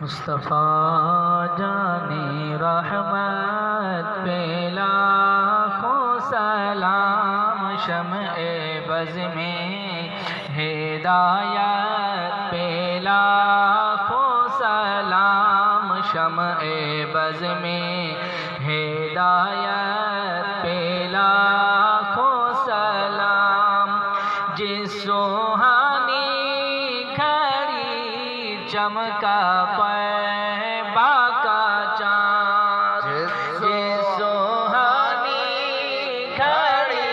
مصطفیٰ جانی رحمت پہ لاکھوں سلام، شمع بز میں ہدایت پہ لاکھوں سلام، شمع بز میں ہدایت پہ لاکھوں سلام، جس سوہانی گھڑی چمکا پربا کا چاند، جس سوہانی گھڑی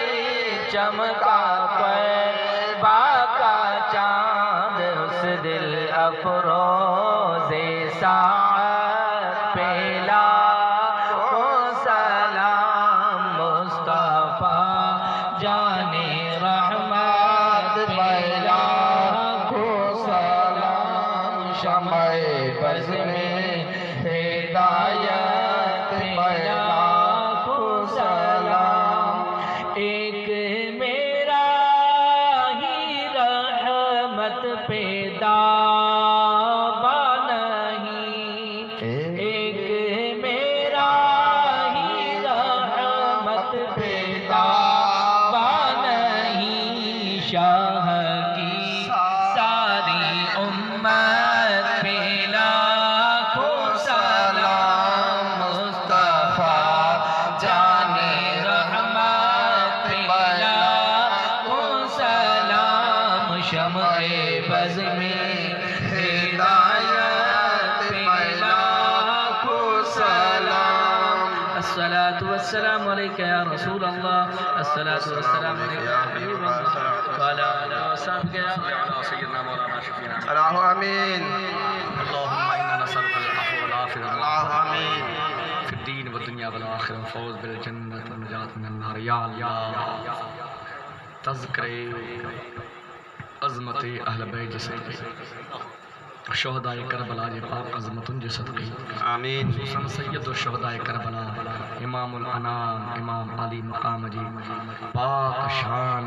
چمکا پربا کا چاند، اس دل افروز ساعت پہ لاکھوں سلام، مصطفیٰ جان رحمت پہ لاکھوں سلام، شمع بز میں ہدایت پہ لاکھوں سلام، ایک میرا ہی رحمت پہ دعویٰ نہیں، ایک میرا ہی رحمت پہ دعویٰ نہیں، شاہ کی ساری امت پہ لاکھوں سلام، مصطفیٰ جان رحمت پہ لاکھوں سلام، شمع بز میں ہدایت پہ لاکھوں سلام، الصلاة والسلام علیکہ یا رسول اللہ، الصلاة والسلام علیکہ یا حبیب اللہ، وعلی آلہ وصحبہ یا سیدنا مولانا شفیعنا اللہ آمین، اللهم انا نسألك العفو والعافية اللہ آمین، في الدين والدنيا والآخرة، والفوز بالجنة والنجاة من النار، یا اللہ تذکر عظمت اہل بیت جسد شہداء کربلا جے پاک عظمت جے صدقے، آمین، خصوصاً سید الشہداء کربلا امام الانام امام علی مقام جی پاک شان